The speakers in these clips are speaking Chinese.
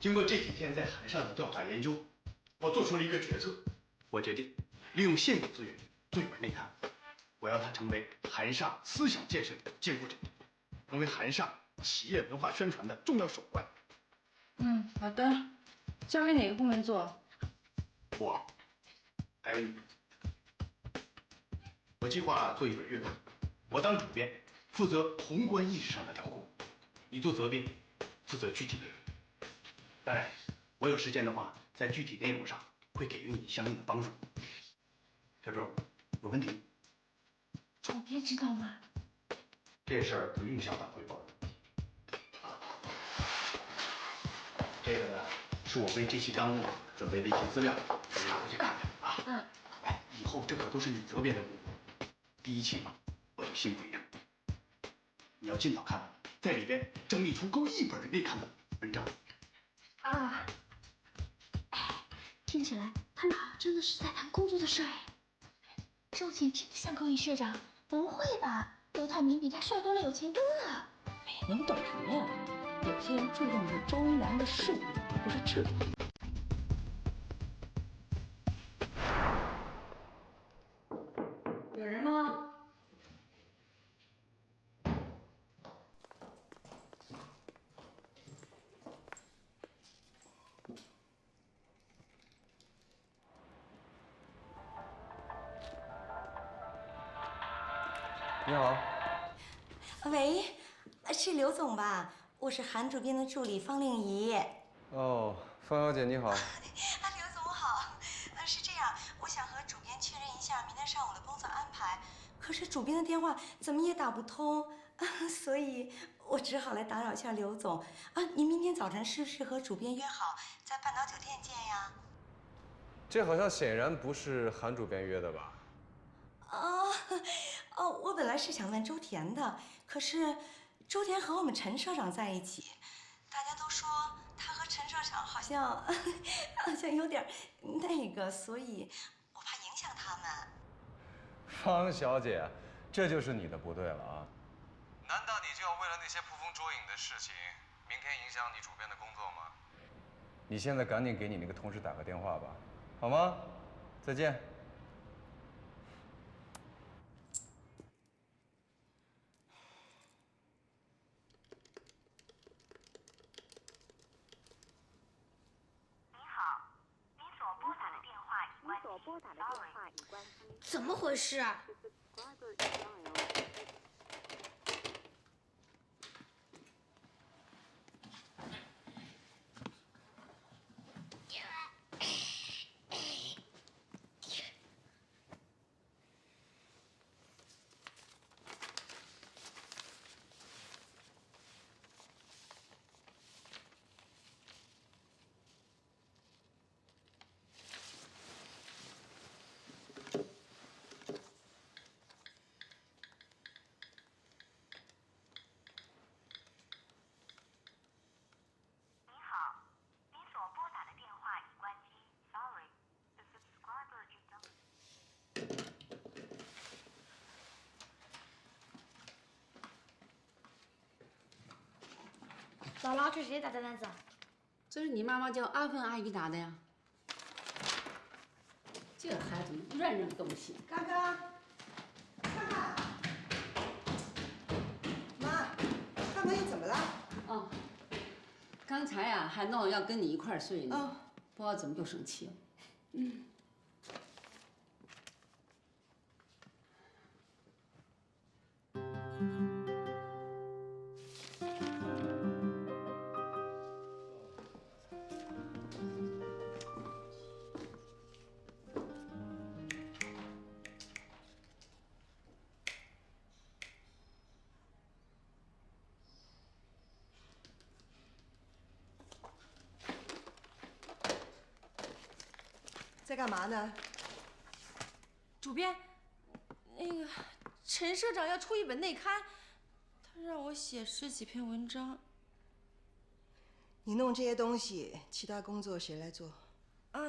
经过这几天在海上的调查研究，我做出了一个决策。我决定利用现有资源做一本内刊，我要它成为韩上思想建设的坚固阵地，成为韩上企业文化宣传的重要手段。好的，交给哪个部门做？还有你，我计划做一本月刊，我当主编，负责宏观意识上的调控；你做责编，负责具体内容。当然，我有时间的话，在具体内容上会给予你相应的帮助。小周，有问题？主编知道吗？这事儿不用向他汇报。这个呢，是我为这期刊物准备的一些资料，你拿回去看看啊。以后这可都是你责编的文物，第一期嘛，我就心不一样。你要尽早看完，在里边整理出够1本内刊的文章。听起来他们好像真的是在谈工作的事哎。周姐真的像高一学长？不会吧？刘泰明比他帅多了，有钱多了。哎呀，你们懂什么呀？有些人注重的是周一良的事业，不是质量。有人吗？你好，喂，是刘总吧？我是韩主编的助理方令仪。哦，方小姐你好。刘总好。是这样，我想和主编确认一下明天上午的工作安排，可是主编的电话怎么也打不通，所以我只好来打扰一下刘总。您明天早晨是不是和主编约好在半岛酒店见呀？这好像显然不是韩主编约的吧？我本来是想问周田的，可是周田和我们陈社长在一起，大家都说他和陈社长好像有点那个，所以我怕影响他们。方小姐，这就是你的不对了啊！难道你就要为了那些捕风捉影的事情，明天影响你主编的工作吗？你现在赶紧给你那个同事打个电话吧，好吗？再见。怎么回事啊？姥姥，这是谁打的单子？这是你妈妈叫阿芬阿姨打的呀。这孩子们乱扔东西。刚刚，看看，妈，他朋友怎么了？哦，刚才呀还闹要跟你一块儿睡呢，不知道怎么就生气了。在干嘛呢？主编，那个陈社长要出一本内刊，他让我写10几篇文章。你弄这些东西，其他工作谁来做？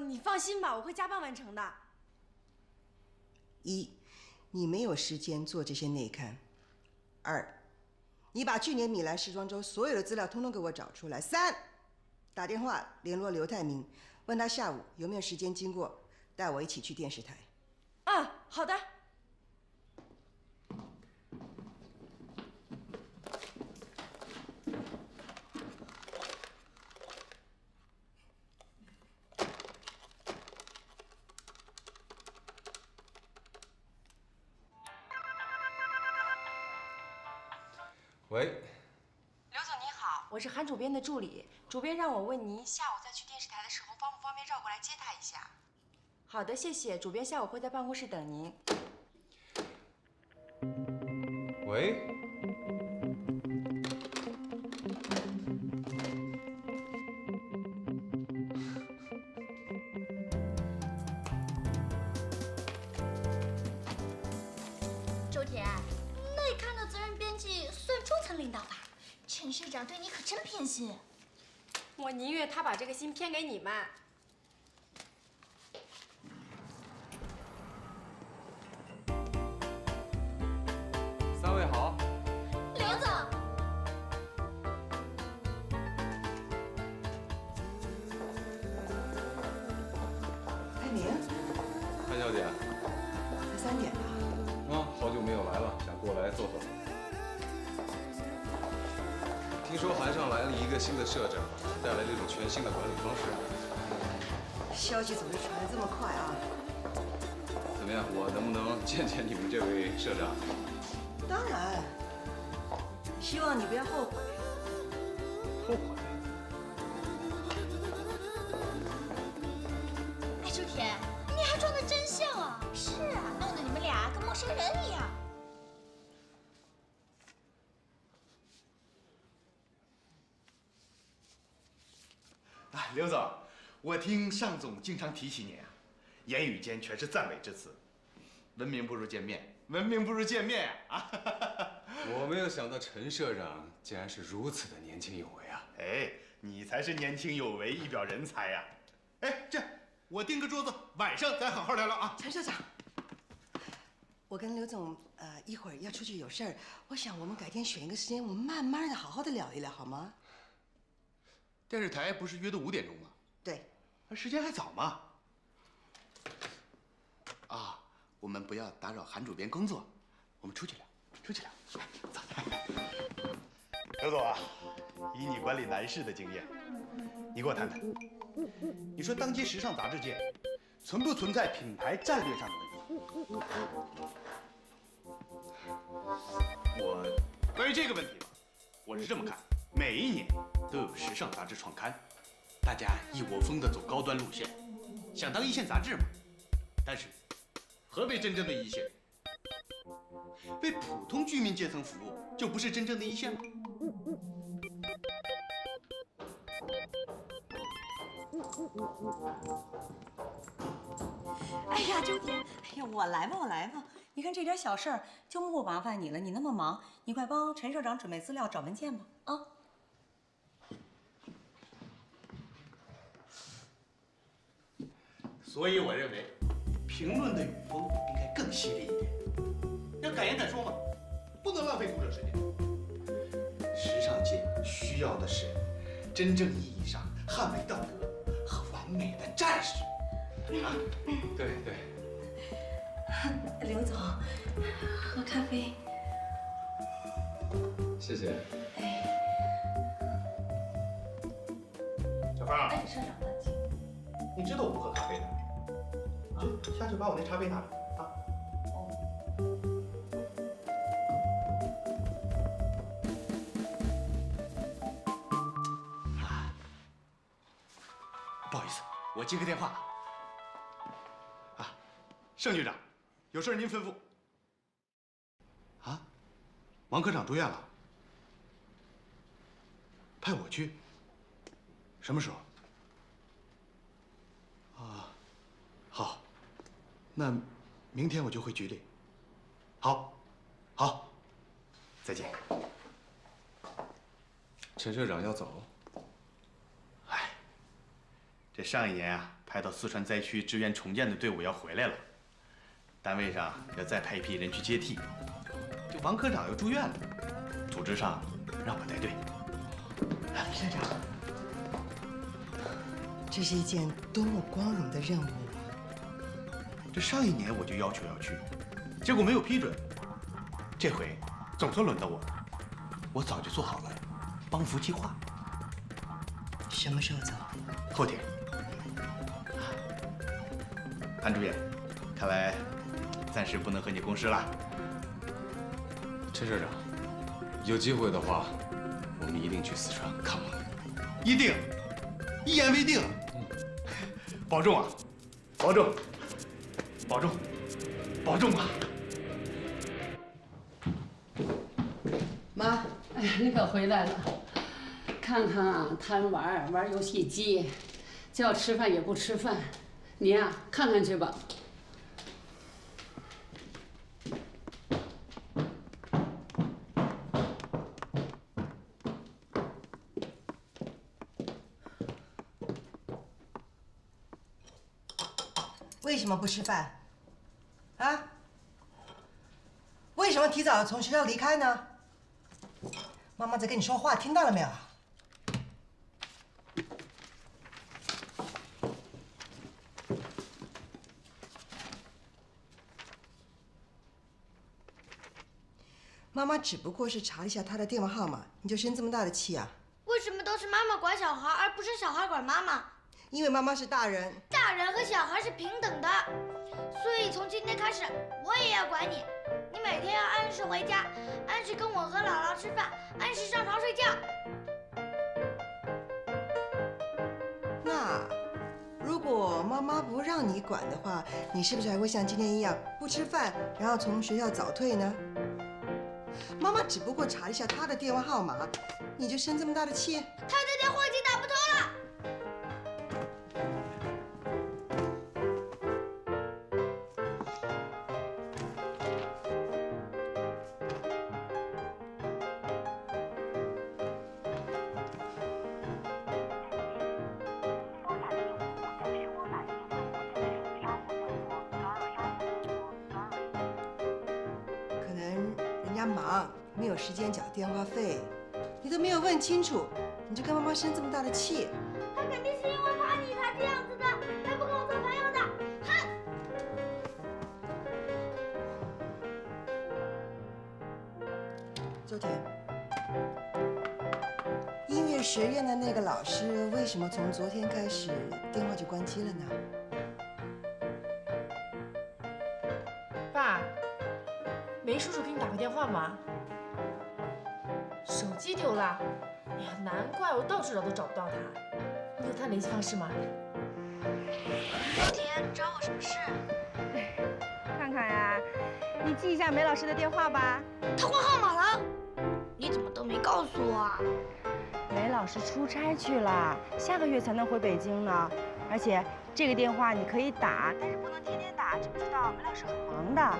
你放心吧，我会加班完成的。一，你没有时间做这些内刊；二，你把去年米兰时装周所有的资料通通给我找出来；三，打电话联络刘泰明，问他下午有没有时间经过，带我一起去电视台。啊，好的。喂，刘总你好，我是韩主编的助理，主编让我问您下午再去电视台的时候，方不方便绕过来接他一下？好的，谢谢。主编下午会在办公室等您。喂，周铁，内刊的责任编辑算中层领导吧？陈社长对你可真偏心。我宁愿他把这个心偏给你们。三位好。刘总，泰明，潘小姐，才3点呢。好久没有来了，想过来坐坐。听说韩上来了一个新的社长，带来了一种全新的管理方式。消息总是传得这么快啊！怎么样，我能不能见见你们这位社长？当然，希望你不要后悔。后悔？哎，周铁，你还装得真像啊！是啊，弄得你们俩跟陌生人一样。哎，刘总，我听尚总经常提起您啊，言语间全是赞美之词。闻名不如见面，闻名不如见面啊！我没有想到陈社长竟然是如此的年轻有为啊！哎，你才是年轻有为，一表人才呀！哎，这样我订个桌子，晚上咱好好聊聊啊。陈社长，我跟刘总一会儿要出去有事儿，我想我们改天选一个时间，我们慢慢的好好的聊一聊，好吗？电视台不是约的5点钟吗？对，时间还早嘛。啊，我们不要打扰韩主编工作，我们出去聊，出去聊。走。刘总啊，以你管理男士的经验，你给我谈谈，你说当今时尚杂志界存不存在品牌战略上的问题？关于这个问题吧，我是这么看，每一年都有时尚杂志创刊，大家一窝蜂地走高端路线，想当一线杂志嘛。但是，何为真正的一线？为普通居民阶层服务，就不是真正的一线吗？哎呀，周铁，哎呀，我来吧，我来吧。你看这点小事儿就不麻烦你了，你那么忙，你快帮陈社长准备资料、找文件吧。啊。所以我认为，评论的语风应该更犀利一点。要敢言敢说嘛，不能浪费读者时间。时尚界需要的是真正意义上捍卫道德和完美的战士。啊，对对。刘总，喝咖啡。谢谢。哎，小芳。哎，社长的，请。你知道我不喝咖啡的，就下去把我那茶杯拿来啊。不好意思，我接个电话。啊，盛局长，有事您吩咐。啊，王科长住院了，派我去。什么时候？啊，好，那明天我就回局里。好，好，再见。陈社长要走。哎，这上一年啊，派到四川灾区支援重建的队伍要回来了，单位上要再派一批人去接替。这王科长又住院了，组织上让我带队。社长，这是一件多么光荣的任务啊！这上一年我就要求要去，结果没有批准。这回总算轮到我了，我早就做好了帮扶计划。什么时候走？后天。韩主任，看来暂时不能和你共事了。陈社长，有机会的话，我们一定去四川看望你。一定，一言为定。保重啊，保重，保重，保重啊！妈，哎呀，你可回来了。看看啊，贪玩玩游戏机，叫吃饭也不吃饭。你呀，看看去吧。为什么不吃饭？啊？为什么提早从学校离开呢？妈妈在跟你说话，听到了没有？妈妈只不过是查了一下他的电话号码，你就生这么大的气啊？为什么都是妈妈管小孩，而不是小孩管妈妈？因为妈妈是大人，大人和小孩是平等的，所以从今天开始，我也要管你。你每天要按时回家，按时跟我和姥姥吃饭，按时上床睡觉。那如果妈妈不让你管的话，你是不是还会像今天一样不吃饭，然后从学校早退呢？妈妈只不过查了一下他的电话号码，你就生这么大的气？他的电话已经打不通了。可能人家忙，没有时间缴电话费，你都没有问清楚，你就跟妈妈生这么大的气？他肯定是因为怕你才这样子的，才不跟我做朋友的。哼！周田，音乐学院的那个老师为什么从昨天开始电话就关机了呢？爸，梅叔叔给你打过电话吗？手机丢了？哎呀，难怪我到处找都找不到他。你有他联系方式吗？周田，找我什么事？看看呀，你记一下梅老师的电话吧。他换号码了？你怎么都没告诉我啊？梅老师出差去了，下个月才能回北京呢。而且这个电话你可以打，但是不能天天打，知不知道？梅老师很忙的。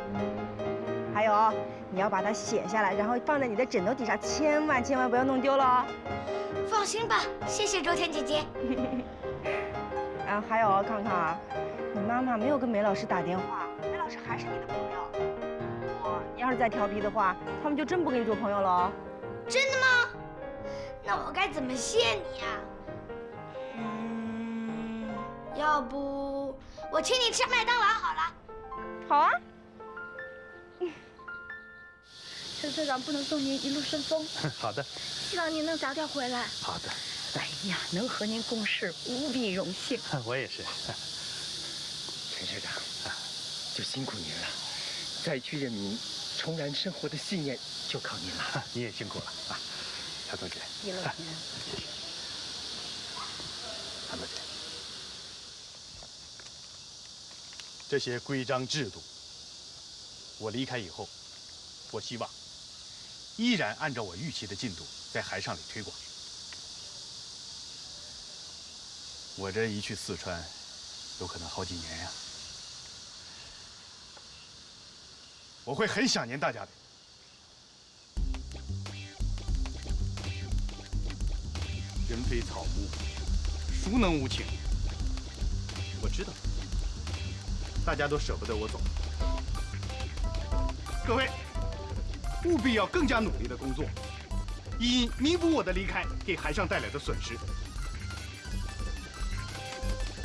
还有，你要把它写下来，然后放在你的枕头底下，千万不要弄丢了哦。放心吧，谢谢周田姐姐。还有康康，你妈妈没有跟梅老师打电话，梅老师还是你的朋友。如果你要是再调皮的话，他们就真不跟你做朋友了哦。真的吗？那我该怎么谢你呀？要不我请你吃麦当劳好了。好啊。陈社长不能送您一路顺风。好的。希望您能早点回来。好的。哎呀，能和您共事无比荣幸。我也是。陈社长，就辛苦您了。再去任民重燃生活的信念，就靠您了。你也辛苦了啊，韩同学。一路平安。谢谢。韩同学，这些规章制度，我离开以后，我希望依然按照我预期的进度在海上里推广。我这一去四川，有可能好几年呀。我会很想念大家的。人非草木，孰能无情？我知道，大家都舍不得我走。各位，务必要更加努力的工作，以弥补我的离开给海上带来的损失。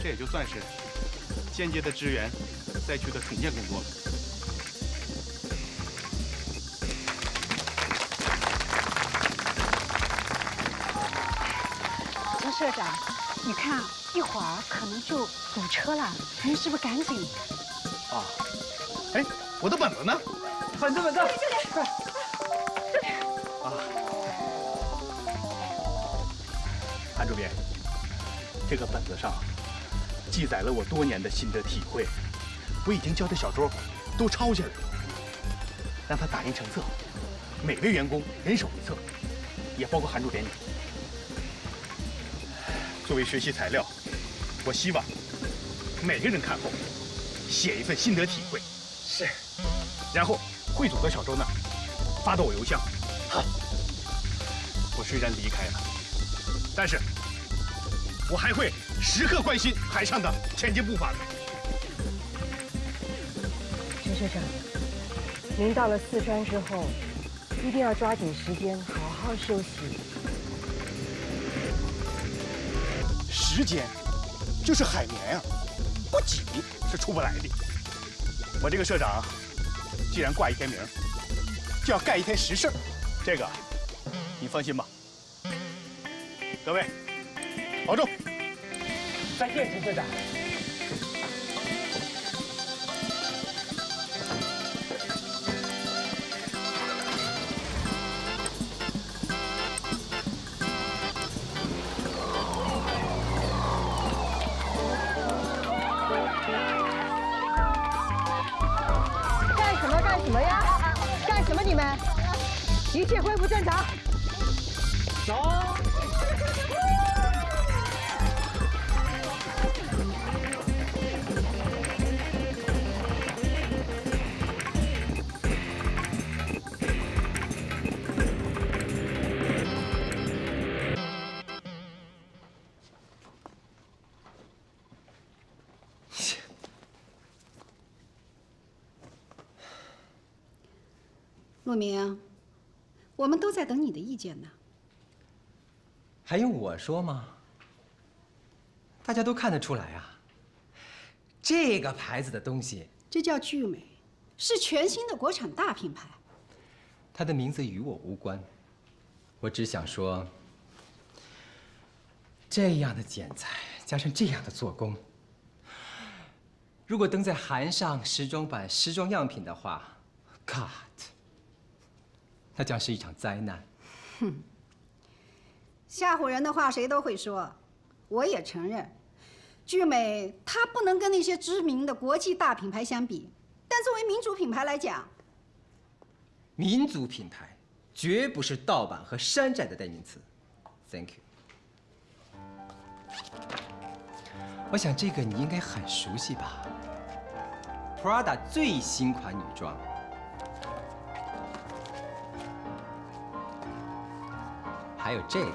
这也就算是间接的支援灾区的重建工作了。陈社长，你看一会儿可能就堵车了，您是不是赶紧？啊，哎，我的本子呢？本子，快！啊，韩主编，这个本子上记载了我多年的心得体会，我已经教的小周都抄下来了，让他打印成册，每位员工人手一册，也包括韩主编你。作为学习材料，我希望每个人看后写一份心得体会，是，然后汇总到小周那儿，发到我邮箱。好，我虽然离开了，但是我还会时刻关心海上的前进步伐的。陈社长，您到了四川之后，一定要抓紧时间好好休息。时间就是海绵啊，不挤是出不来的。我这个社长，既然挂一天名，就要干一天实事，这个你放心吧。各位，保重。再见，陈社长。干什么呀？干什么你们？一切恢复正常。走。陆明，我们都在等你的意见呢。还用我说吗？大家都看得出来啊，这个牌子的东西，这叫聚美，是全新的国产大品牌。它的名字与我无关，我只想说，这样的剪裁加上这样的做工，如果登在韩上时装版时装样品的话 ，God。那将是一场灾难。哼，吓唬人的话谁都会说，我也承认，聚美它不能跟那些知名的国际大品牌相比，但作为民族品牌来讲，民族品牌绝不是盗版和山寨的代名词。Thank you。我想这个你应该很熟悉吧 ？Prada 最新款女装。还有这个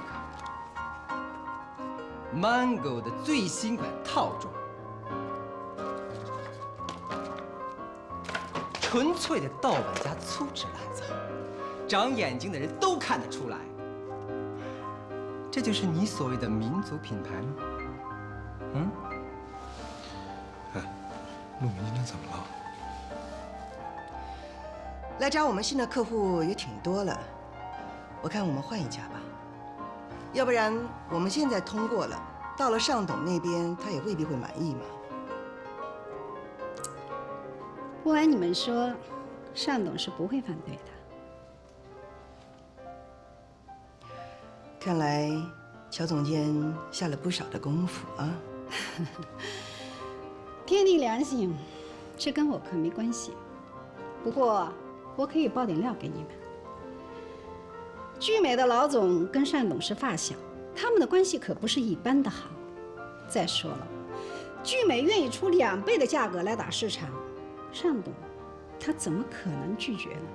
Mango 的最新款套装，纯粹的盗版加粗制滥造，长眼睛的人都看得出来。这就是你所谓的民族品牌吗？嗯？哎，陆明今天怎么了？来找我们新的客户也挺多了，我看我们换一家吧。要不然我们现在通过了，到了尚董那边，他也未必会满意嘛。不瞒你们说，尚董是不会反对的。看来乔总监下了不少的功夫啊。天地良心，这跟我可没关系。不过我可以爆点料给你们。聚美的老总跟单董是发小，他们的关系可不是一般的好。再说了，聚美愿意出2倍的价格来打市场，单董他怎么可能拒绝呢？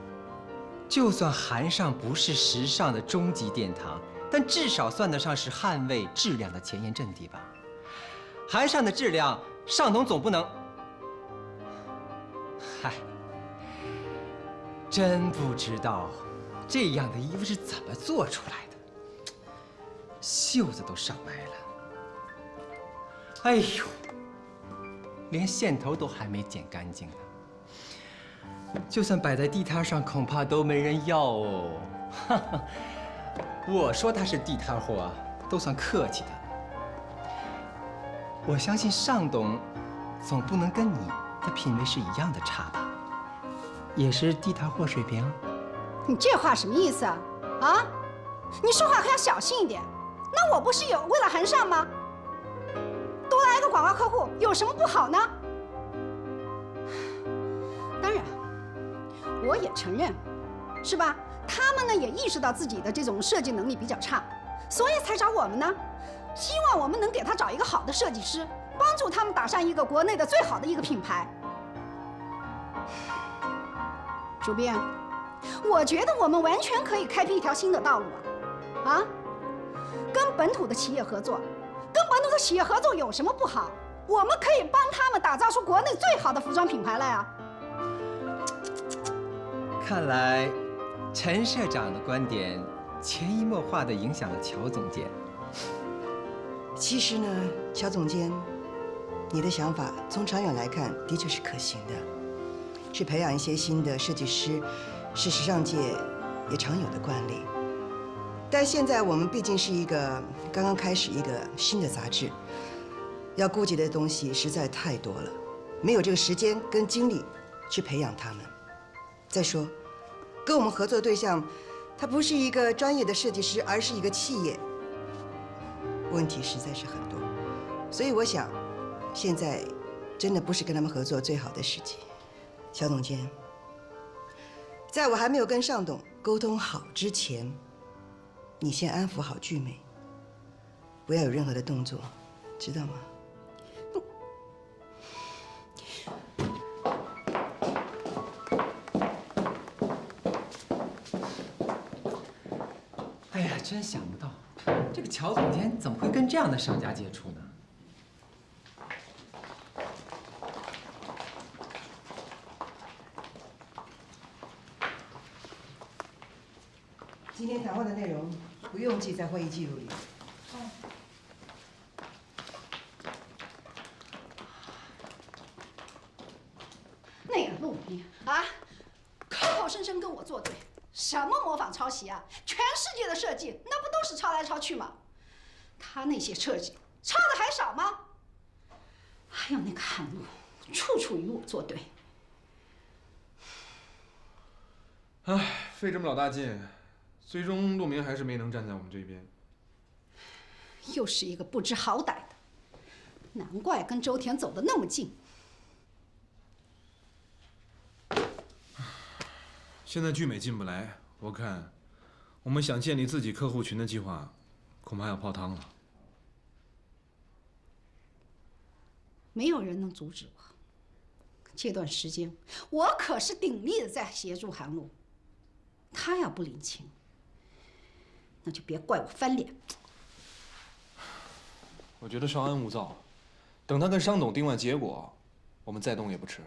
就算韩尚不是时尚的终极殿堂，但至少算得上是捍卫质量的前沿阵地吧。韩尚的质量，尚董总不能……嗨，真不知道这样的衣服是怎么做出来的，袖子都上歪了。哎呦！连线头都还没剪干净呢。就算摆在地摊上，恐怕都没人要哦。哈哈，我说他是地摊货啊，都算客气的。我相信尚董，总不能跟你的品味是一样的差吧？也是地摊货水平。你这话什么意思啊？啊？你说话可要小心一点。那我不是有为了韩尚吗？多来一个广告客户有什么不好呢？当然，我也承认，是吧？他们呢也意识到自己的这种设计能力比较差，所以才找我们呢，希望我们能给他找一个好的设计师，帮助他们打上一个国内的最好的一个品牌。主编，我觉得我们完全可以开辟一条新的道路啊！跟本土的企业合作，跟本土的企业合作有什么不好？我们可以帮他们打造出国内最好的服装品牌来啊！看来，陈社长的观点潜移默化地影响了乔总监。其实呢，乔总监，你的想法从长远来看的确是可行的，去培养一些新的设计师，是时尚界也常有的惯例。但现在我们毕竟是一个刚刚开始一个新的杂志，要顾及的东西实在太多了，没有这个时间跟精力去培养他们。再说，跟我们合作的对象，他不是一个专业的设计师，而是一个企业，问题实在是很多。所以我想，现在真的不是跟他们合作最好的时机。乔总监，在我还没有跟尚董沟通好之前，你先安抚好聚美，不要有任何的动作，知道吗？哎呀，真想不到，这个乔总监怎么会跟这样的商家接触呢？今天谈话的内容不用记在会议记录里。那个陆斌啊，口口声声跟我作对，什么模仿抄袭啊？全世界的设计那不都是抄来抄去吗？他那些设计抄的还少吗？还有那个韩露，处处与我作对。唉，费这么老大劲，最终陆明还是没能站在我们这边。又是一个不知好歹的，难怪跟周田走得那么近。现在聚美进不来，我看我们想建立自己客户群的计划，恐怕要泡汤了。没有人能阻止我。这段时间，我可是鼎力的在协助韩露。他要不领情，那就别怪我翻脸。我觉得稍安勿躁，等他跟商董定完结果，我们再动也不迟。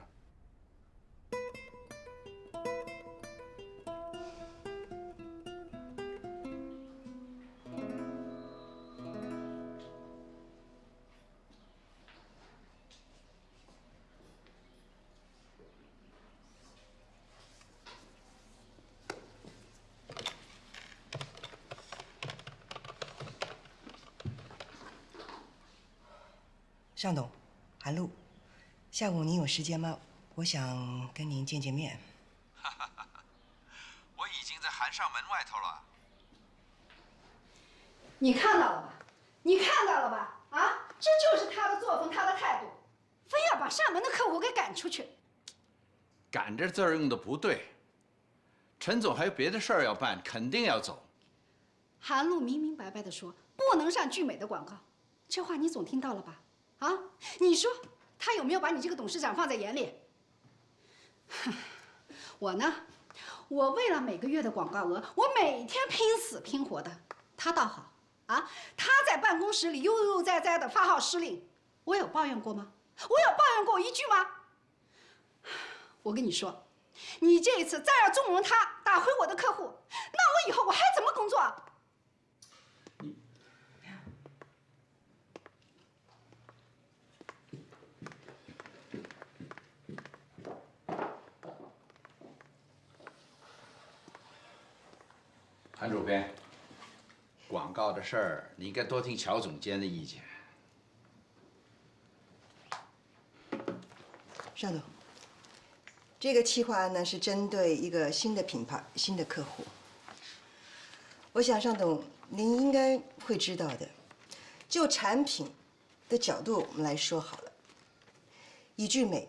尚董，韩露，下午您有时间吗？我想跟您见见面。我已经在韩尚门外头了。你看到了吧？你看到了吧？啊，这就是他的作风，他的态度，非要把上门的客户给赶出去。赶这字儿用的不对，陈总还有别的事儿要办，肯定要走。韩露明明白白的说不能上聚美的广告，这话你总听到了吧？啊，你说他有没有把你这个董事长放在眼里？我呢，我为了每个月的广告额，我每天拼死拼活的。他倒好啊，他在办公室里悠悠哉哉的发号施令，我有抱怨过吗？我有抱怨过一句吗？我跟你说，你这一次再要纵容他打回我的客户，那我以后我还怎么工作？韩主编，广告的事儿你应该多听乔总监的意见。尚总，这个企划案呢是针对一个新的品牌、新的客户。我想尚总您应该会知道的，就产品的角度我们来说好了。以聚美，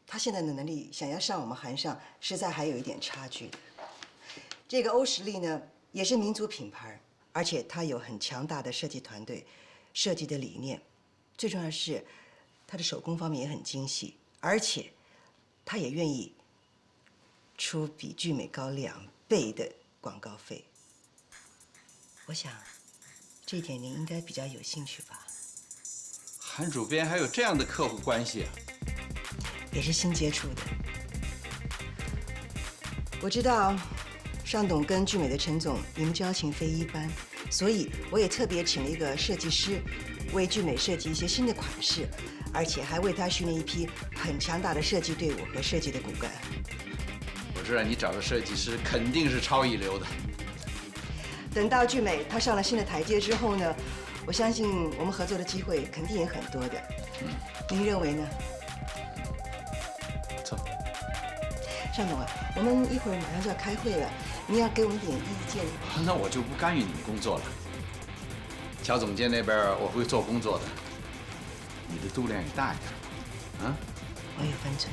它现在的能力想要上我们韩尚，实在还有一点差距的。这个欧实力呢，也是民族品牌，而且它有很强大的设计团队，设计的理念，最重要的是，它的手工方面也很精细，而且，它也愿意出比聚美高2倍的广告费。我想，这一点您应该比较有兴趣吧？韩主编还有这样的客户关系啊？也是新接触的。我知道，尚董跟聚美的陈总，你们交情非一般，所以我也特别请了一个设计师，为聚美设计一些新的款式，而且还为他训练一批很强大的设计队伍和设计的骨干。我知道你找的设计师肯定是超一流的。等到聚美他上了新的台阶之后呢，我相信我们合作的机会肯定也很多的。您认为呢？走。尚总啊，我们一会儿马上就要开会了，您要给我们点意见。那我就不干预你们工作了。乔总监那边我会做工作的，你的度量也大一点，啊？我有分寸。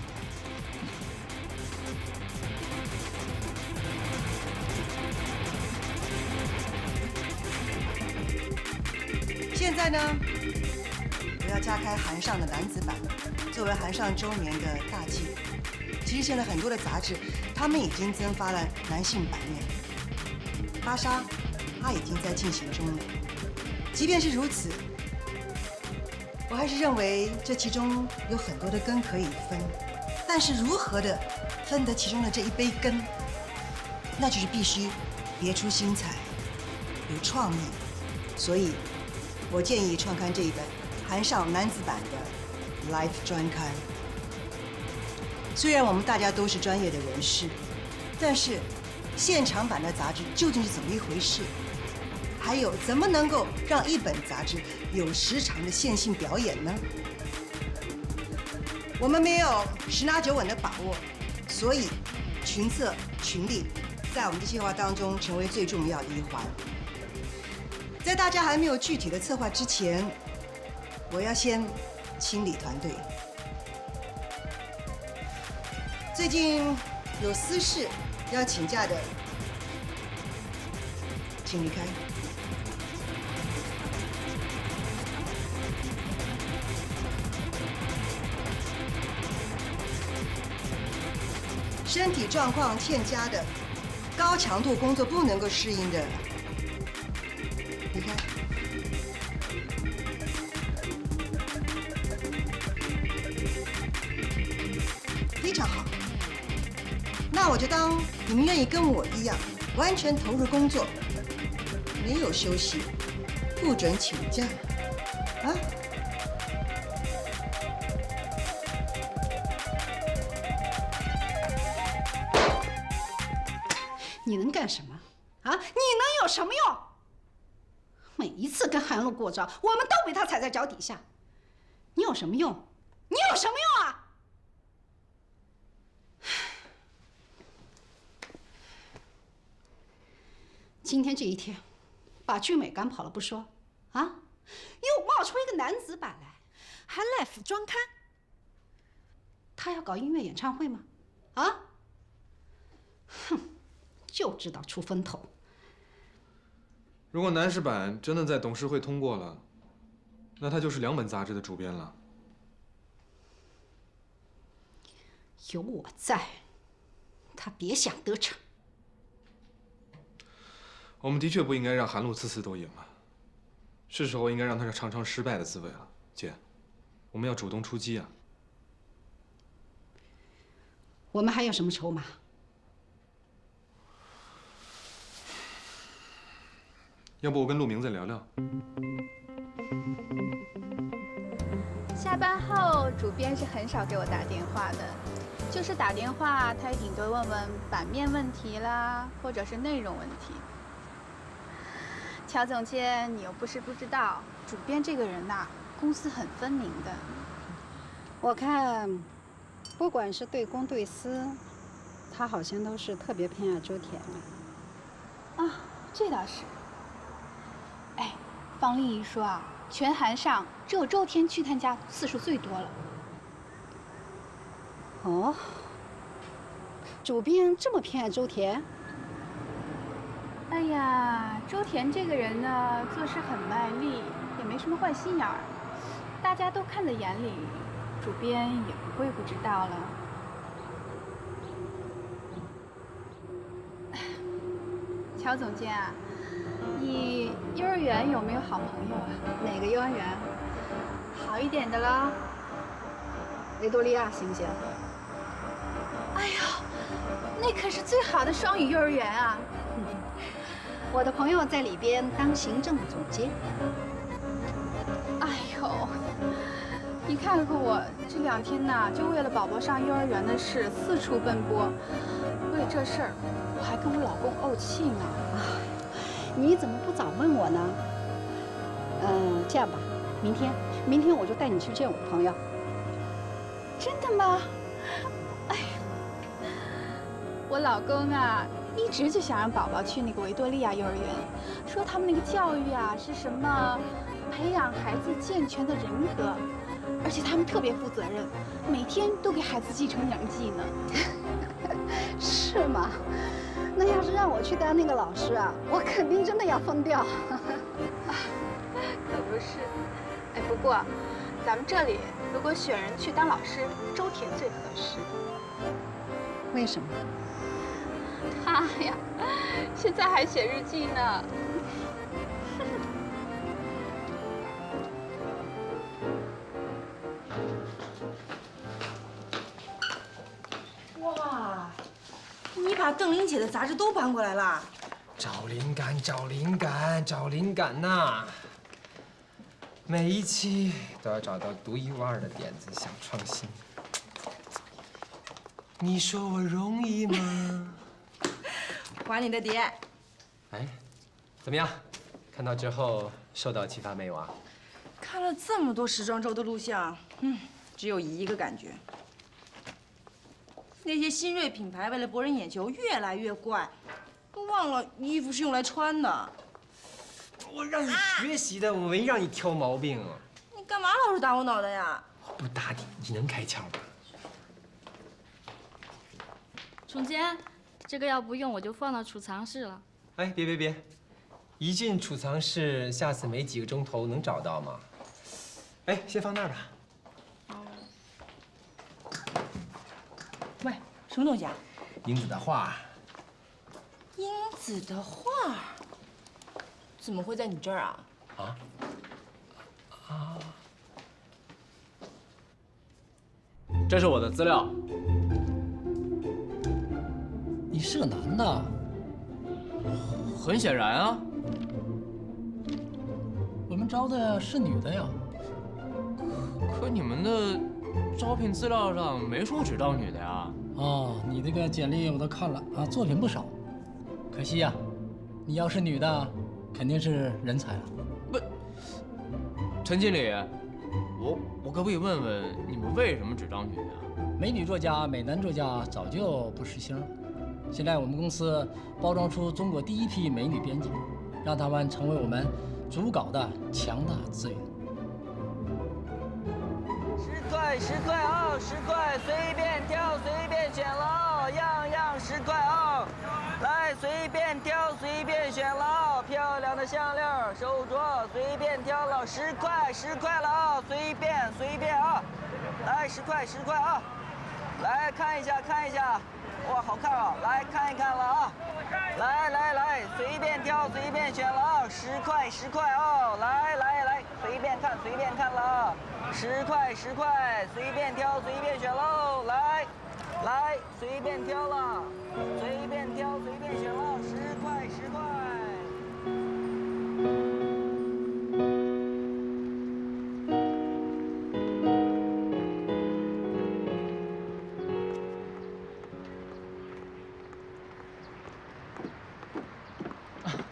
现在呢，我要加开韩尚的男子版，作为韩尚周年的大计。其实现在很多的杂志，他们已经增发了男性版面。芭莎，它已经在进行中了。即便是如此，我还是认为这其中有很多的根可以分，但是如何的分得其中的这一杯羹，那就是必须别出心裁，有创意。所以，我建议创刊这一本韩尚男子版的 Life 专刊。虽然我们大家都是专业的人士，但是现场版的杂志究竟是怎么一回事？还有，怎么能够让一本杂志有时长的线性表演呢？我们没有10拿9稳的把握，所以群策群力在我们的计划当中成为最重要的一环。在大家还没有具体的策划之前，我要先清理团队。最近有私事要请假的，请离开。身体状况欠佳的，高强度工作不能够适应的，离开。非常好，那我就当你们愿意跟我一样，完全投入工作，没有休息，不准请假，啊？你能干什么？啊，你能有什么用？每一次跟韩露过招，我们都被他踩在脚底下。你有什么用？你有什么用啊？今天这一天，把俊美赶跑了不说，啊，又冒出一个男子版来，还 Life 专刊。他要搞音乐演唱会吗？啊？哼，就知道出风头。如果男士版真的在董事会通过了，那他就是2本杂志的主编了。有我在，他别想得逞。我们的确不应该让韩露次次都赢了，是时候应该让他尝尝失败的滋味了。姐，我们要主动出击啊！我们还有什么筹码？要不我跟陆明再聊聊？下班后，主编是很少给我打电话的，就是打电话，他也顶多问问版面问题啦，或者是内容问题。乔总监，你又不是不知道，主编这个人呐，公私很分明的。我看，不管是对公对私，他好像都是特别偏爱周田的。啊，这倒是。哎，方丽姨说啊，全韩上只有周田去他家次数最多了。哦，主编这么偏爱周田？哎呀，周田这个人呢，做事很卖力，也没什么坏心眼儿，大家都看在眼里，主编也不会不知道了。乔总监啊，你幼儿园有没有好朋友啊？哪个幼儿园？好一点的啦。维多利亚行不行？哎呦，那可是最好的双语幼儿园啊！我的朋友在里边当行政总监。哎呦，你看看我这2天呐，就为了宝宝上幼儿园的事四处奔波。为了这事儿，我还跟我老公怄气呢。啊，你怎么不早问我呢？这样吧，明天我就带你去见我朋友。真的吗？哎呀，我老公啊，一直就想让宝宝去那个维多利亚幼儿园，说他们那个教育啊是什么，培养孩子健全的人格，而且他们特别负责任，每天都给孩子继承阳技呢。是吗？那要是让我去当那个老师啊，我肯定真的要疯掉。可不是。哎，不过咱们这里如果选人去当老师，周田最合适。为什么？他呀，现在还写日记呢。哇，你把邓玲姐的杂志都搬过来了？找灵感，找灵感，找灵感呐！每一期都要找到独一无二的点子，想创新。你说我容易吗？还你的碟。哎，怎么样？看到之后受到启发没有啊？看了这么多时装周的录像，只有一个感觉：那些新锐品牌为了博人眼球，越来越怪，都忘了衣服是用来穿的。我让你学习的，我没让你挑毛病啊！你干嘛老是打我脑袋呀？我不打你，你能开窍吗？总监，这个要不用我就放到储藏室了。哎，别，一进储藏室，下次没几个钟头能找到吗？哎，先放那儿吧。喂，什么东西啊？英子的画。英子的画？怎么会在你这儿啊？这是我的资料。你是个男的？很显然啊。我们招的是女的呀。可你们的招聘资料上没说只招女的呀。哦，你这个简历我都看了啊，作品不少。可惜呀，你要是女的，肯定是人才了。不，陈经理，我可不可以问问你们为什么只招女的呀？美女作家、美男作家早就不时兴了。现在我们公司包装出中国第一批美女编辑，让她们成为我们主稿的强大资源。10块啊，10块，随便挑，随便选了，样样10块啊！来，随便挑，随便选了，漂亮的项链、手镯，随便挑了，10块了啊！随便啊！来，10块啊！来看一下，哇，好看啊！来看一看了啊！来，随便挑，随便选了啊！10块啊！来，随便看了啊！10块，随便挑，随便选喽！来，随便挑了，随便挑，随便选了，10块。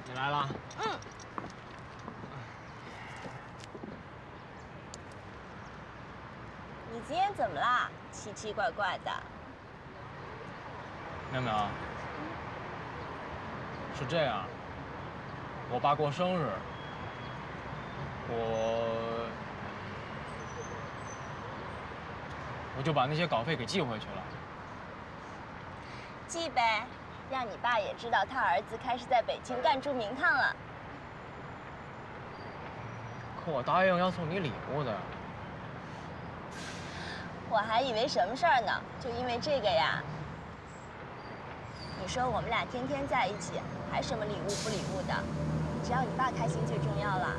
你来了。你今天怎么啦？奇奇怪怪的。苗苗，是这样，我爸过生日，我就把那些稿费给寄回去了。寄呗，让你爸也知道他儿子开始在北京干出名堂了。可我答应要送你礼物的。我还以为什么事儿呢，就因为这个呀。你说我们俩天天在一起，还什么礼物不礼物的？只要你爸开心最重要了。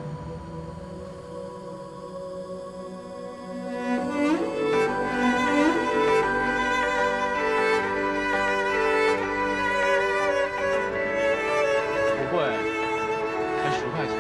不贵，才10块钱。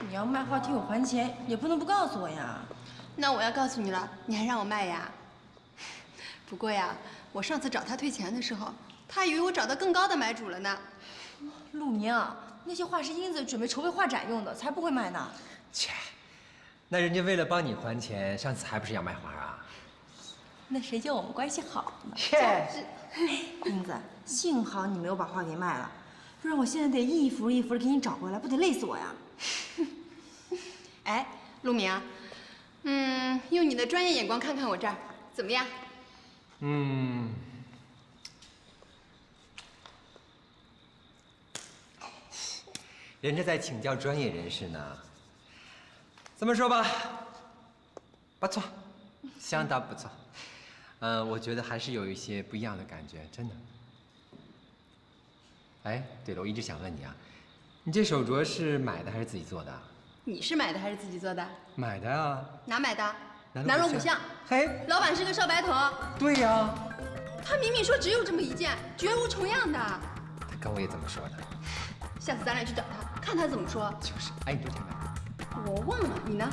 你要卖画替我还钱，也不能不告诉我呀。那我要告诉你了，你还让我卖呀？不过呀，我上次找他退钱的时候，他还以为我找到更高的买主了呢。陆宁，那些画是英子准备筹备画展用的，才不会卖呢。切，那人家为了帮你还钱，上次还不是要卖画啊？那谁叫我们关系好呢？切，英子，幸好你没有把画给卖了，不然我现在得一幅一幅的给你找回来，不得累死我呀！哎，陆明，用你的专业眼光看看我这儿怎么样？人家在请教专业人士呢。这么说吧，不错，相当不错。我觉得还是有一些不一样的感觉，真的。哎，对了，我一直想问你啊，你这手镯是买的还是自己做的？你是买的还是自己做的？买的啊。哪买的？南锣鼓巷。嘿，老板是个少白头。对呀。他明明说只有这么一件，绝无重样的。他跟我也这么说的。下次咱俩去找他，看他怎么说。就是，哎，你多少钱买的？我忘了，你呢？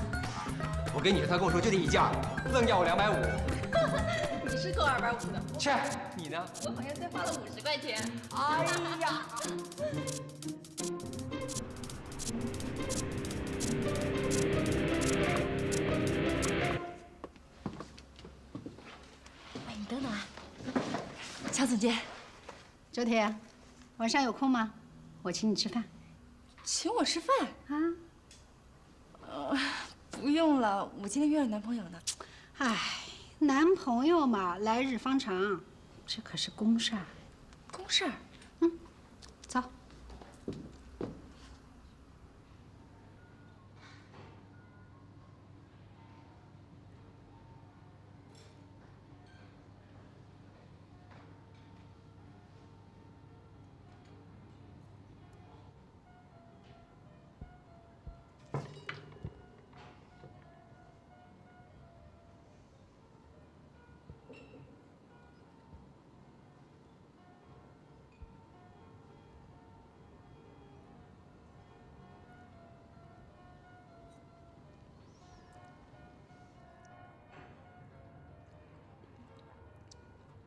我给你的，他跟我说就这一件，愣要我250。你是扣250的。切，你呢？我好像才花了50块钱。哎呀！哎，你等等啊，乔总监，周天，晚上有空吗？我请你吃饭。请我吃饭啊？不用了，我今天约了男朋友呢。哎，男朋友嘛，来日方长，这可是公事儿。公事儿？走。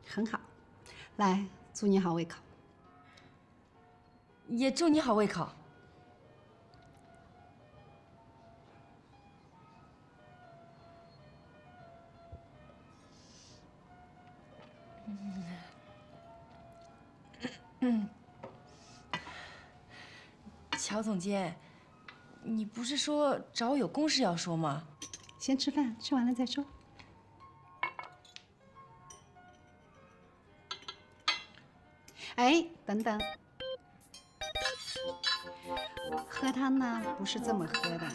很好，来，祝你好胃口。也祝你好胃口。乔总监，你不是说找我有公事要说吗？先吃饭，吃完了再说。哎，等等，喝汤呢不是这么喝的。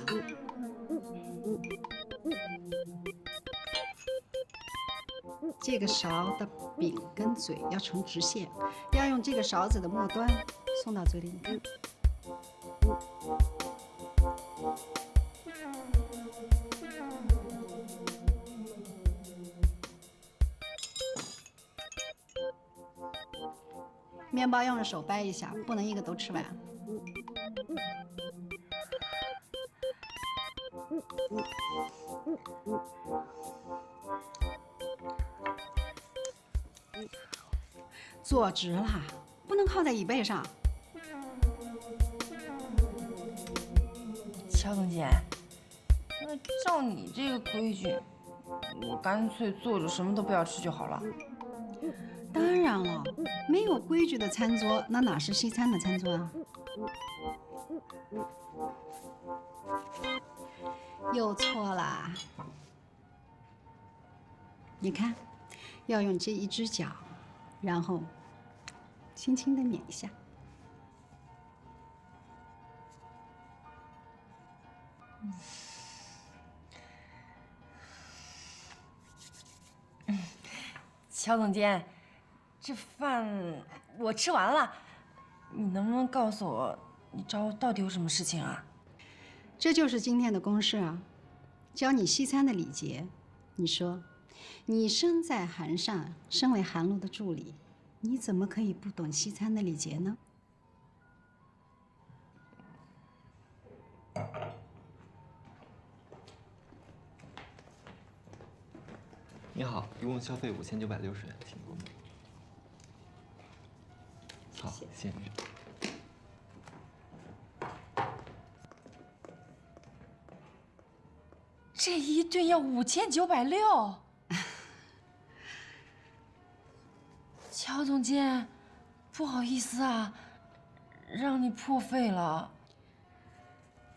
这个勺的柄跟嘴要成直线，要用这个勺子的末端送到嘴里。你看，面包用手掰一下，不能一个都吃完。坐直了，不能靠在椅背上。乔总监，那照你这个规矩，我干脆坐着什么都不要吃就好了。当然了，没有规矩的餐桌，那哪是西餐的餐桌啊？又错啦！你看，要用这一只脚，然后轻轻的抿一下。乔总监，这饭我吃完了，你能不能告诉我，你找我到底有什么事情啊？这就是今天的公事啊，教你西餐的礼节。你说，你身在韩上，身为韩路的助理，你怎么可以不懂西餐的礼节呢？你好，一共消费5960元，请购买。好，谢谢你。这一顿要5960。乔总监，不好意思啊，让你破费了。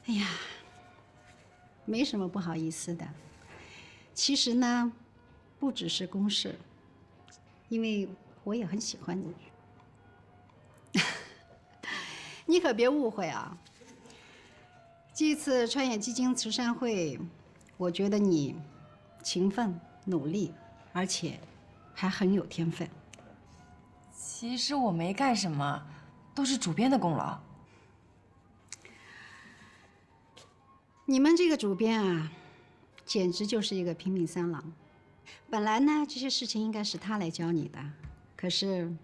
哎呀，没什么不好意思的。其实呢，不只是公事，因为我也很喜欢你。你可别误会啊！这次川野基金慈善会，我觉得你勤奋努力，而且还很有天分。其实我没干什么，都是主编的功劳。你们这个主编啊，简直就是一个拼命三郎。本来呢，这些事情应该是他来教你的，可是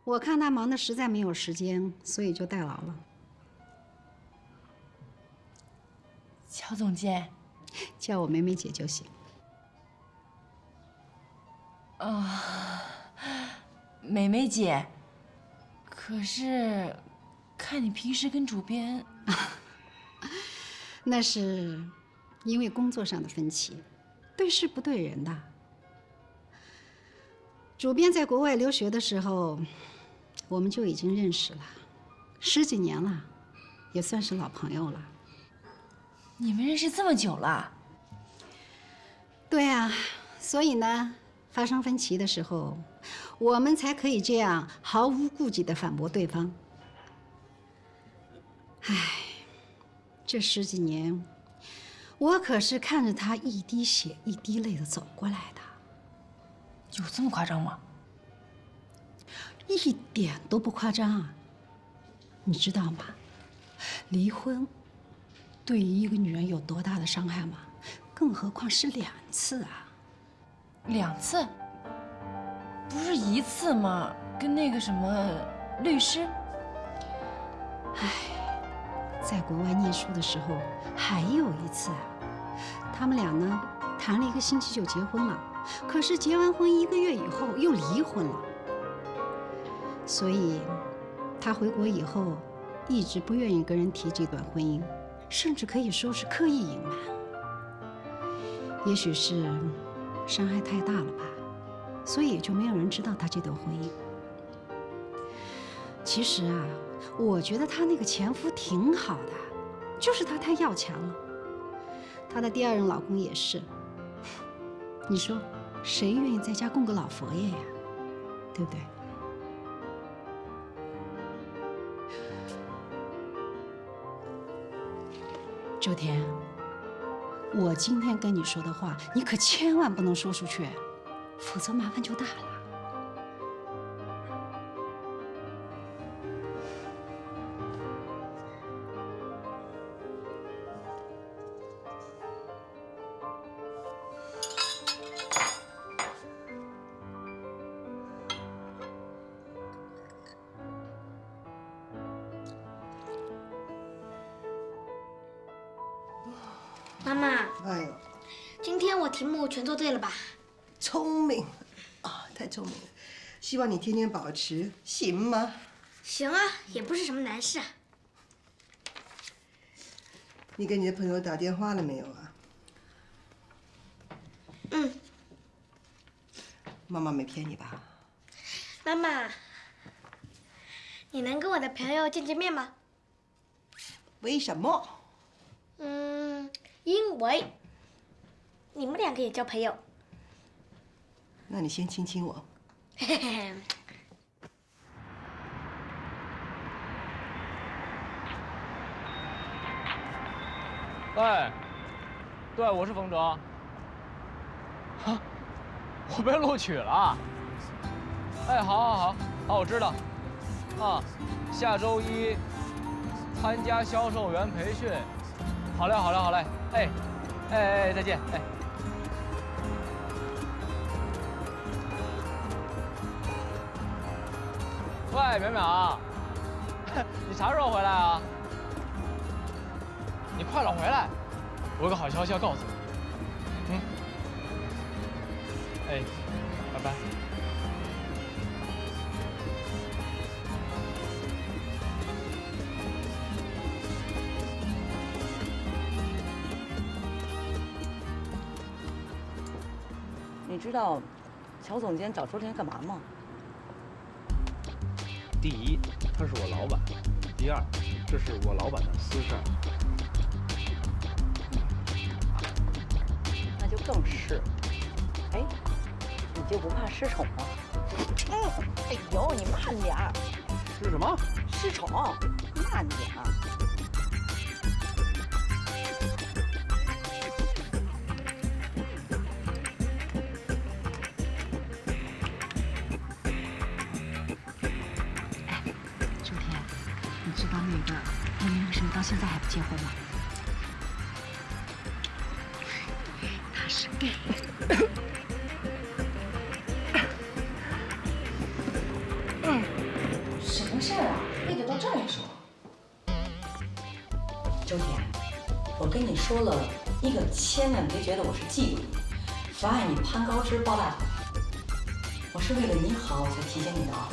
我看他忙得实在没有时间，所以就代劳了。乔总监，叫我梅梅姐就行。啊，梅梅姐。可是，看你平时跟主编，那是因为工作上的分歧，对事不对人的。主编在国外留学的时候，我们就已经认识了，10几年了，也算是老朋友了。你们认识这么久了？对啊，所以呢，发生分歧的时候，我们才可以这样毫无顾忌地反驳对方。唉，这10几年，我可是看着他一滴血一滴泪地走过来的。有这么夸张吗？一点都不夸张啊！你知道吗？离婚对于一个女人有多大的伤害吗？更何况是2次啊！2次？不是1次吗？跟那个什么律师。唉，在国外念书的时候还有1次啊。他们俩呢，谈了1个星期就结婚了，可是结完婚1个月以后又离婚了。所以，他回国以后一直不愿意跟人提这段婚姻，甚至可以说是刻意隐瞒。也许是伤害太大了吧，所以也就没有人知道他这段婚姻。其实啊，我觉得他那个前夫挺好的，就是他太要强了。他的第2任老公也是。你说，谁愿意在家供个老佛爷呀？对不对？周田，我今天跟你说的话，你可千万不能说出去，否则麻烦就大了。妈妈，哎呦，今天我题目全做对了吧？聪明啊，太聪明了！希望你天天保持，行吗？行啊，也不是什么难事啊。你给你的朋友打电话了没有啊？嗯。妈妈没骗你吧？妈妈，你能跟我的朋友见面吗？为什么？因为你们两个也交朋友。那你先亲亲我。嘿嘿嘿。对，对，我是冯哲。哈，我被录取了。哎，好，我知道。啊，下周一参加销售员培训。好嘞，哎，再见，哎。喂，淼淼，你啥时候回来啊？你快点回来，我有个好消息要告诉你。哎，拜拜。你知道乔总监找周天干嘛吗？第一，他是我老板；第二，这是我老板的私事儿。那就更是。哎，你就不怕失宠吗？哎呦，你慢点儿。是什么？失宠，慢点儿。知道那个为什么到现在还不结婚吗？他是 gay。什么事儿啊？非得到这儿来说？周田，我跟你说了，你可千万别觉得我是嫉妒你，妨碍你攀高枝抱大腿。我是为了你好，我才提醒你的啊。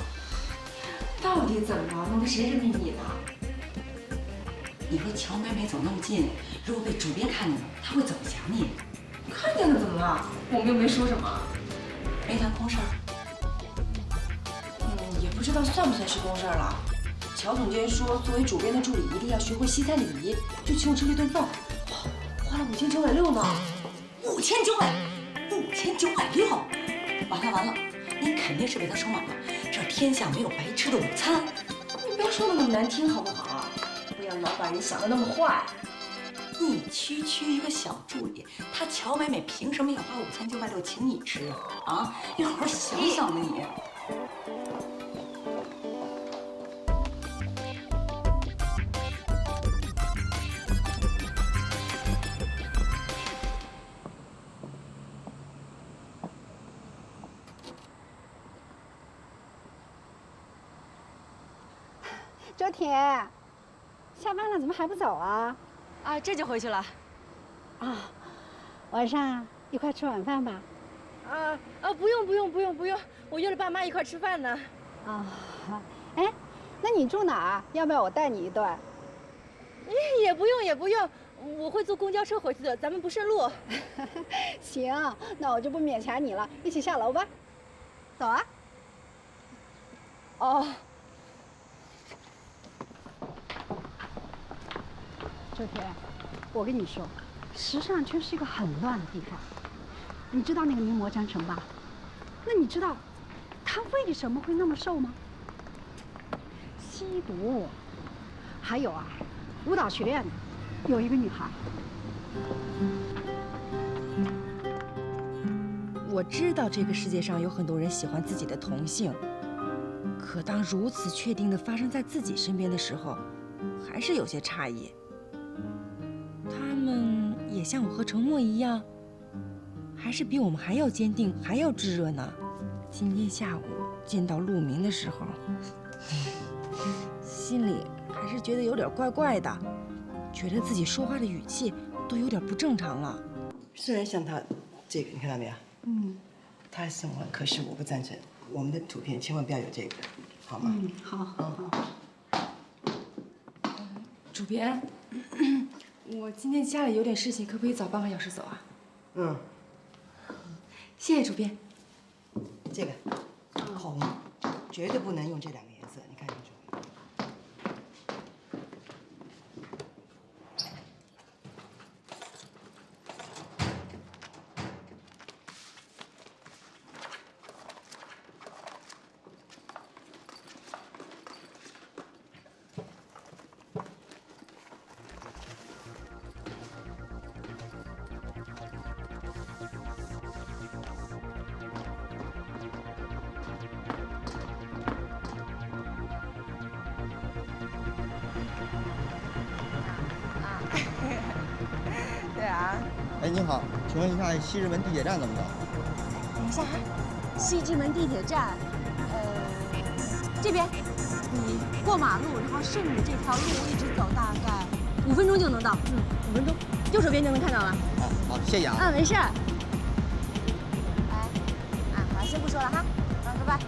到底怎么了？弄得谁是秘密呢？你和乔美美走那么近，如果被主编看见了，他会怎么想你？看见了怎么了？我们又没说什么。没谈公事儿。也不知道算不算是公事儿了。乔总监说，作为主编的助理一定要学会西餐礼仪，就请我吃了一顿饭，花了5960呢。5960，完了，你肯定是被他收买了。这天下没有白吃的午餐。你不要说的那么难听好不好？不要老把人想的那么坏。你区一个小助理，他乔美美凭什么要花5960请你吃啊？你好好想想吧你。周铁，下班了怎么还不走啊？啊，这就回去了。啊，晚上一块吃晚饭吧。不用，我约了爸妈一块吃饭呢。啊，哎，那你住哪儿？要不要我带你一段？也不用，我会坐公交车回去的，咱们不顺路。行，那我就不勉强你了，一起下楼吧。走啊。哦。周天，我跟你说，时尚圈是一个很乱的地方。你知道那个名模张成吧？那你知道他为什么会那么瘦吗？吸毒，还有啊，舞蹈学院有一个女孩。我知道这个世界上有很多人喜欢自己的同性，可当如此确定的发生在自己身边的时候，还是有些诧异。他们也像我和程墨一样，还是比我们还要坚定，还要炙热呢。今天下午见到陆明的时候，心里还是觉得有点怪怪的，觉得自己说话的语气都有点不正常了。虽然像他这个，你看到没有？他送我，可是我不赞成。我们的图片千万不要有这个，好吗？好。主编，我今天家里有点事情，可不可以早半个小时走啊？谢谢主编。这个口红绝对不能用这2个颜色，你看清楚。对啊。哎，您好，请问一下西直门地铁站怎么走？等一下啊，西直门地铁站，这边，你过马路，然后顺着这条路一直走，大概5分钟就能到。5分钟，右手边就能看到了。好，谢谢啊。没事。哎，好，先不说了哈，拜拜。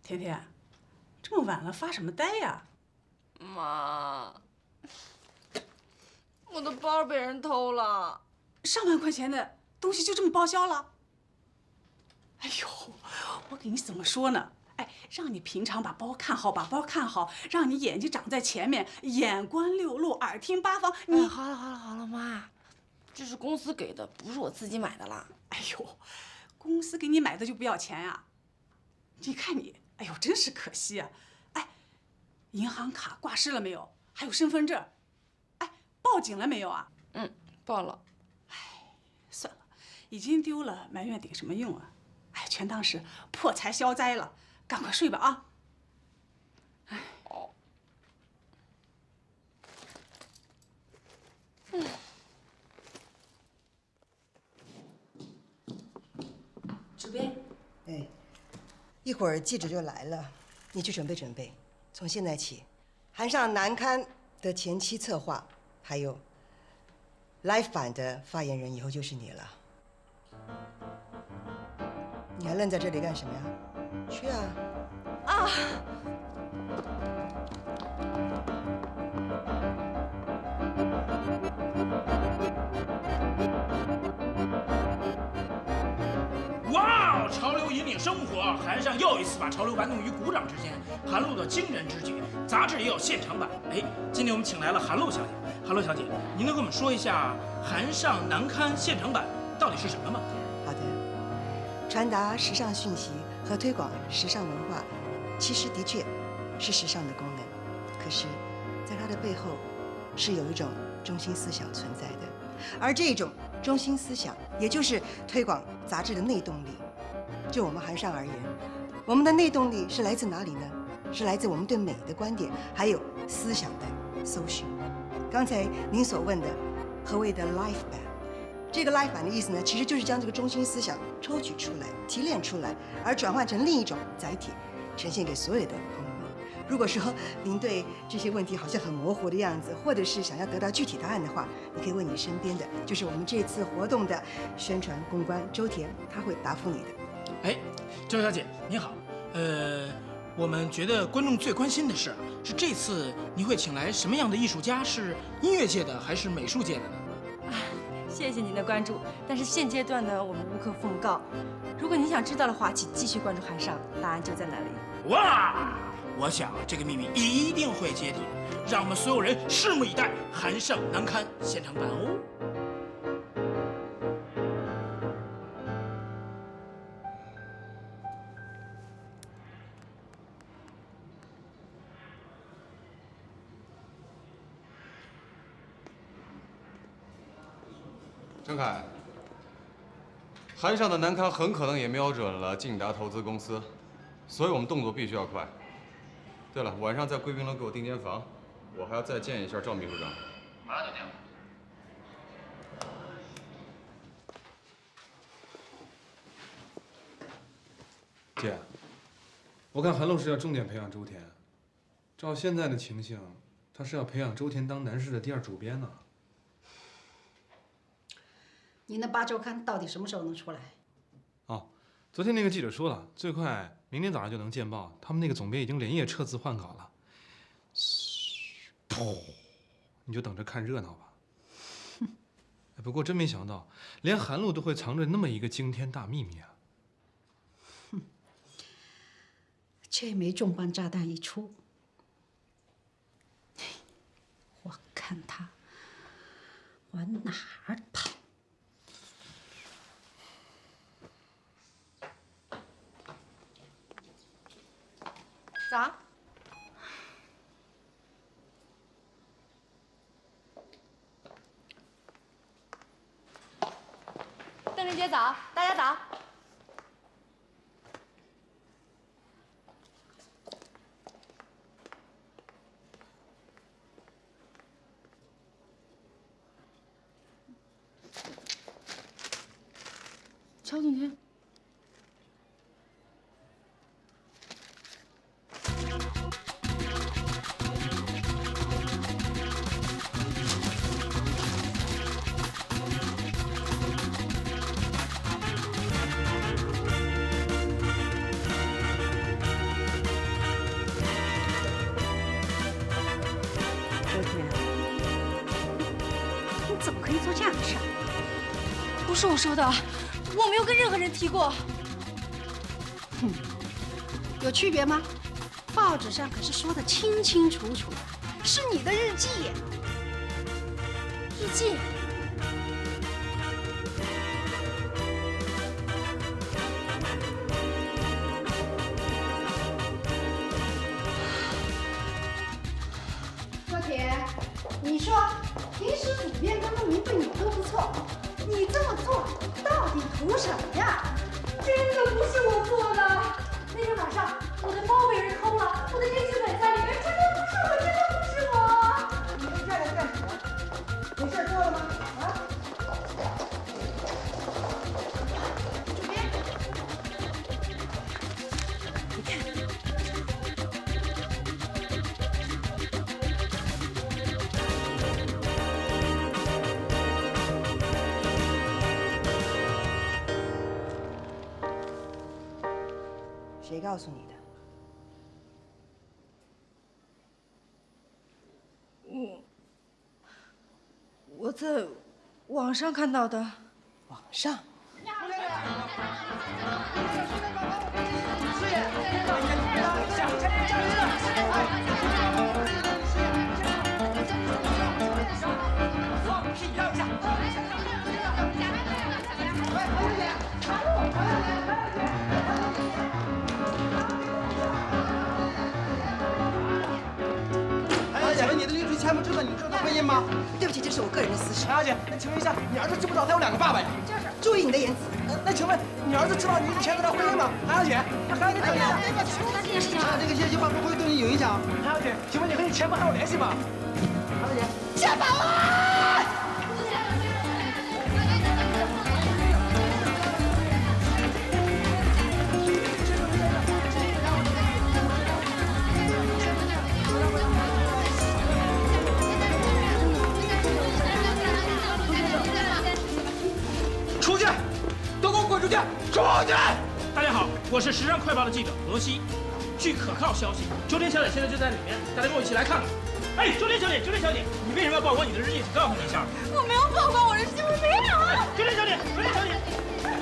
甜甜，这么晚了发什么呆呀？妈，我的包被人偷了，上万块钱的东西就这么报销了？哎呦，我给你怎么说呢？哎，让你平常把包看好，把包看好，让你眼睛长在前面，眼观六路，耳听八方。你好了，妈，这是公司给的，不是我自己买的啦。哎呦，公司给你买的就不要钱呀？你看你。哎呦，真是可惜啊！哎，银行卡挂失了没有？还有身份证，哎，报警了没有啊？报了。哎，算了，已经丢了，埋怨顶什么用啊？哎，全当是破财消灾了，赶快睡吧啊！哎，主编。哎。一会儿记者就来了，你去准备准备。从现在起，韩上南刊的前期策划，还有 Live 版的发言人，以后就是你了。你还愣在这里干什么呀？去啊！啊！哇！潮流引领生活，韩上又一次把潮流玩弄于股掌之间。韩露的惊人之举，杂志也有现场版。哎，今天我们请来了韩露小姐。韩露小姐，您能跟我们说一下韩上南刊现场版到底是什么吗？好的，传达时尚讯息和推广时尚文化，其实的确是时尚的功能。可是，在它的背后，是有一种中心思想存在的。而这种中心思想，也就是推广杂志的内动力。就我们韩上而言，我们的内动力是来自哪里呢？是来自我们对美的观点，还有思想的搜寻。刚才您所问的何谓的 life 版，这个 life 版的意思呢，其实就是将这个中心思想抽取出来、提炼出来，而转换成另一种载体，呈现给所有的朋友们。如果说您对这些问题好像很模糊的样子，或者是想要得到具体答案的话，你可以问你身边的，就是我们这次活动的宣传公关周田，他会答复你的。哎，周小姐您好，我们觉得观众最关心的是这次你会请来什么样的艺术家？是音乐界的还是美术界的呢？谢谢您的关注，但是现阶段呢，我们无可奉告。如果您想知道的话，请继续关注韩尚，答案就在那里。哇！我想这个秘密一定会揭底的，让我们所有人拭目以待。韩尚难堪现场版哦。陈凯，韩尚的难堪很可能也瞄准了晋达投资公司，所以我们动作必须要快。对了，晚上在贵宾楼给我订间房，我还要再见一下赵秘书长。马上就见。姐，我看韩露是要重点培养周田，照现在的情形，他是要培养周田当南视的第2主编呢。你那8周刊到底什么时候能出来？哦，昨天那个记者说了，最快明天早上就能见报。他们那个总编已经连夜撤字换稿了。噗，你就等着看热闹吧。不过真没想到，连韩露都会藏着那么一个惊天大秘密啊！这枚重磅炸弹一出，我看他往哪儿跑。早。邓丽姐早，大家早。乔总监。你怎么可以做这样的事？不是我说的，我没有跟任何人提过。哼，有区别吗？报纸上可是说的清清楚楚的，是你的日记。日记？周铁，你说平时主编跟陆明对你都不错，你这么做到底图什么呀？真的不是我做的。那天晚上我的包被人偷了，我的电子本在里面，真的不是我，真的不是我。你们站着干什么？没事做了吗？啊？主编，你看。谁告诉你的？我在网上看到的。网上？请问你的领取签不知道你这段婚姻吗？对不起，这是我个人的私事。陈小姐，那请问一下，你儿子知不知道他有2个爸爸呀？就是。注意你的言辞。那请问你儿子知道你以前跟他婚姻吗？韩小姐，韩小姐等一下，这件事情这个信息会不会对你有影响？韩小姐，请问你和你前夫还有联系吗？韩小姐，下班了。出去！都给我滚出去！出去！大家好，我是《时尚快报》的记者罗西。据可靠消息，周天小姐现在就在里面，大家跟我一起来看看。哎，周天小姐，周天小姐，你为什么要曝光你的日记？请告诉你一下。我没有曝光我的日记，我没有。周天小姐，周天小姐，哎，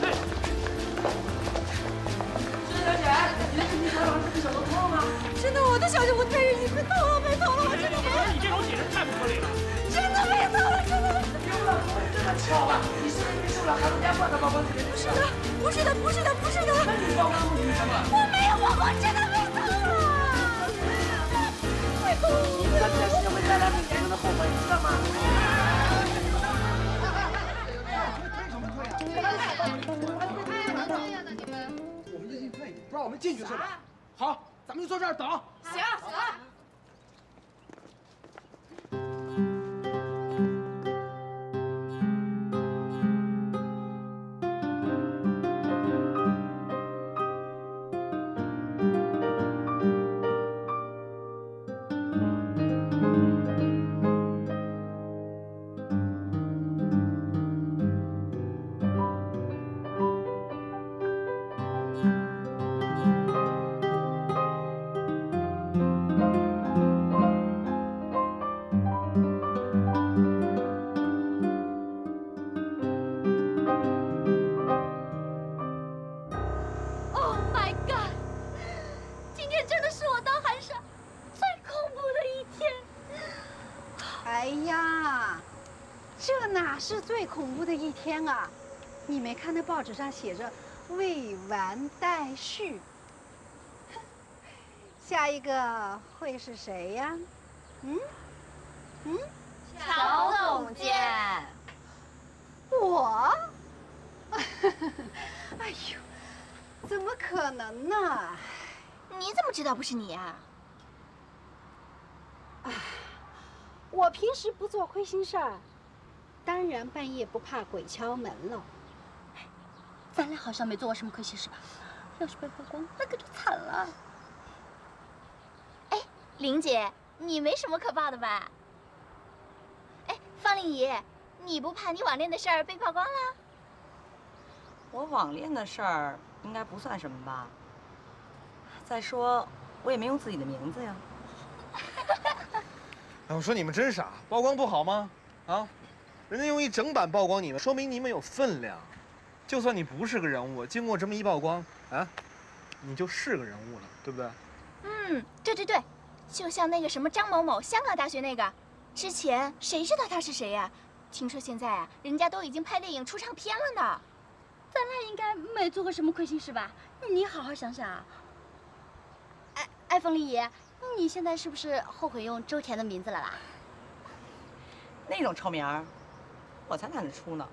周天小姐，你的日记采访是被小偷偷了吗？真的，我的小日记被偷了，被偷了，我真的没有。你这种解释太不合理了。真的被偷了，真的。有老公这么巧吧？你是不是受了韩东家惯的曝光这件事？不是的，不是的，不是的，不是的。那你曝光目的是什么？我没有曝光，真的被偷了。被偷了。你知道这件事情会带来很严重的后果，你知道吗？我们日记退，不让我们进去是吧？好，咱们就坐这儿等。行行。是最恐怖的一天啊！你没看那报纸上写着“未完待续”，下一个会是谁呀？乔总监。我？哎呦，怎么可能呢？你怎么知道不是你啊？我平时不做亏心事儿。当然，半夜不怕鬼敲门了。咱俩好像没做过什么亏心事吧？要是被曝光，那可就惨了。哎，玲姐，你没什么可怕的吧？哎，方丽姨，你不怕你网恋的事儿被曝光了？我网恋的事儿应该不算什么吧？再说，我也没用自己的名字呀。哎，我说你们真傻，曝光不好吗？啊？人家用一整版曝光你们，说明你们有分量。就算你不是个人物，经过这么一曝光，啊，你就是个人物了，对不对？对对对，就像那个什么张某某，香港大学那个，之前谁知道他是谁呀？听说现在啊，人家都已经拍电影出唱片了呢。咱俩应该没做过什么亏心事吧？你好好想想啊。哎，冯丽姨，你现在是不是后悔用周田的名字了啦？那种臭名儿，我才懒得出呢。